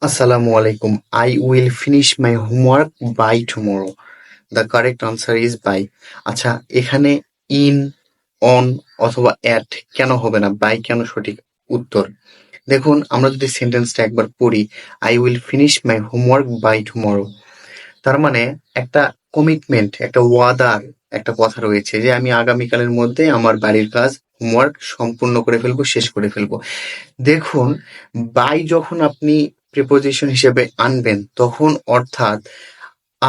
Assalamu alaikum. I will finish my homework by tomorrow. The correct answer is by. আচ্ছা, এখানে in, on অথবা at কেন হবে না? বাই কেন সঠিক উত্তর? দেখুন, আমরা যদি সেন্টেন্সটা একবার পড়ি, I will finish my homework by tomorrow. তার মানে একটা কমিটমেন্ট, একটা ওয়াদার একটা কথা রয়েছে যে আমি আগামীকালের মধ্যে আমার বাড়ির কাজ হোমওয়ার্ক সম্পূর্ণ করে ফেলবো, শেষ করে ফেলবো। দেখুন, বাই যখন আপনি প্রিপোজিশন হিসেবে আনবেন তখন অর্থাৎ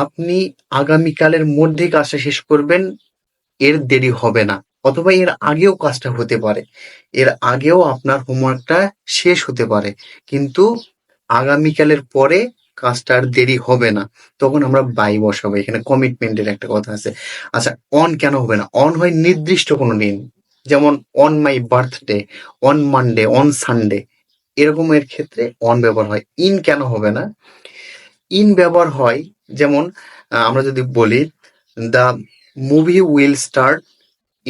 আপনি আগামীকালের মধ্যেই কাজটা শেষ করবেন, এর দেরি হবে না, অথবা এর আগেও কাজটা হতে পারে, এর আগেও আপনার হোমওয়ার্কটা শেষ হতে পারে, কিন্তু আগামীকালের পরে কাজটা আর দেরি হবে না, তখন আমরা বাই বসাবো। এখানে কমিটমেন্টের একটা কথা আছে। আচ্ছা, অন কেন হবে না? অন হয় নির্দিষ্ট কোনো দিন, যেমন on my birthday, on Monday, on Sunday, এরকমের ক্ষেত্রে অন ব্যবহার হয়। ইন কেন হবে না? ইন ব্যবহার হয় যেমন আমরা যদি বলি the movie will start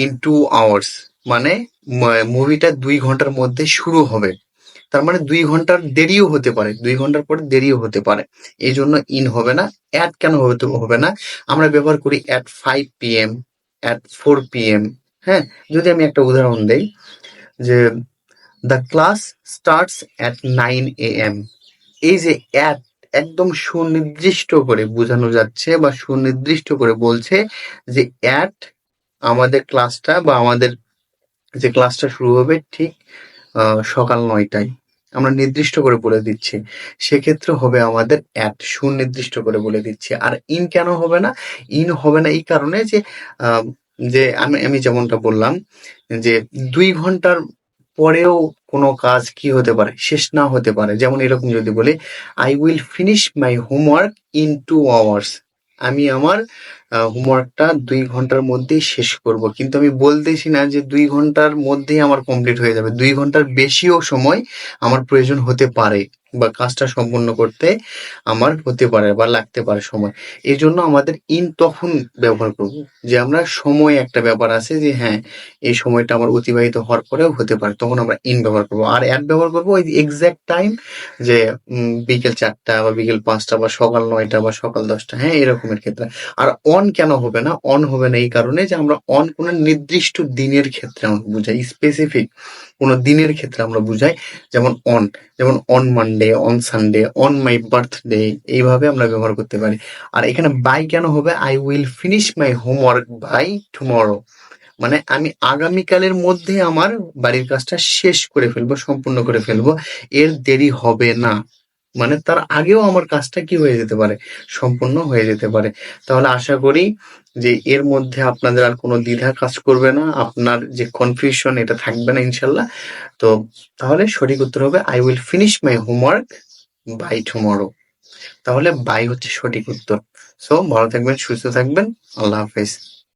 in 2 hours, মানে মুভিটা 2 ঘন্টার মধ্যে শুরু হবে। তার মানে 2 ঘন্টার দেরিও হতে পারে, 2 ঘন্টার পরে দেরিও হতে পারে, এই জন্য ইন হবে না। অ্যাট কেন হবে না? আমরা ব্যবহার করি অ্যাট 5 PM, অ্যাট 4 PM। হ্যাঁ, যদি আমি একটা উদাহরণ দেই যে the class starts at 9 AM, এই যে অ্যাট একদম সুনির্দিষ্ট করে বোঝানো যাচ্ছে বা সুনির্দিষ্ট করে বলছে যে অ্যাট আমাদের ক্লাসটা বা আমাদের যে ক্লাসটা শুরু হবে ঠিক সকাল 9টায়, আমরা নির্দিষ্ট করে বলে দিচ্ছি। সেক্ষেত্রে হবে আমাদের অ্যাট, সুনির্দিষ্ট করে বলে দিচ্ছি। আর ইন কেন হবে না? ইন হবে না এই কারণে যে যে আমি যেমনটা বললাম যে 2 ঘন্টার পরেও কোনো কাজ কি হতে পারে, শেষ না হতে পারে। যেমন এরকম যদি বলি I will finish my homework in 2 hours, আমি আমার হোমওয়ার্কটা 2 ঘন্টার মধ্যেই শেষ করব, কিন্তু আমি বলতেছি না যে 2 ঘন্টার মধ্যেই আমার কমপ্লিট হয়ে যাবে, 2 ঘন্টার বেশিও সময় আমার প্রয়োজন হতে পারে বা কাজটা সম্পূর্ণ করতে আমার হতে পারে বা লাগতে পারে সময়। এই জন্য আমাদের ইন তখন ব্যবহার করব যে আমরা সময় একটা ব্যাপার আছে যে হ্যাঁ এই সময়টা আমার অতিবাহিত হওয়ার পরেও হতে পারে, তখন আমরা ইন ব্যবহার করবো। আর অ্যাট ব্যবহার করবো ওই এক্সাক্ট টাইম, যে বিকেল 4টা বা বিকেল 5টা বা সকাল 9টা বা সকাল 10টা, হ্যাঁ এরকমের ক্ষেত্রে। আর অন কেন হবে না? অন হবে না এই কারণে যে আমরা অন কোনো নির্দিষ্ট দিনের ক্ষেত্রে আমরা বুঝাই, স্পেসিফিক কোনো দিনের ক্ষেত্রে আমরা বুঝাই। যেমন অন, যেমন on Monday, on Sunday, on my birthday, এইভাবে আমরা ব্যবহার করতে পারি। আর এখানে বাই কেন হবে? I will finish my homework by tomorrow, মানে আমি আগামীকালের মধ্যে আমার বাড়ির কাজটা শেষ করে ফেলবো, সম্পূর্ণ করে ফেলবো, এর দেরি হবে না, মানে তার আগেও আমার কাজটা কি হয়ে যেতে পারে, সম্পূর্ণ হয়ে যেতে পারে। তাহলে আশা করি যে এর মধ্যে আপনাদের আর কোনো দ্বিধা কাজ করবে না, আপনার যে কনফিউশন এটা থাকবে না ইনশাল্লাহ। তো তাহলে সঠিক উত্তর হবে I will finish my homework by tomorrow. তাহলে বাই হচ্ছে সঠিক উত্তর। সো ভালো থাকবেন, সুস্থ থাকবেন, আল্লাহ হাফেজ।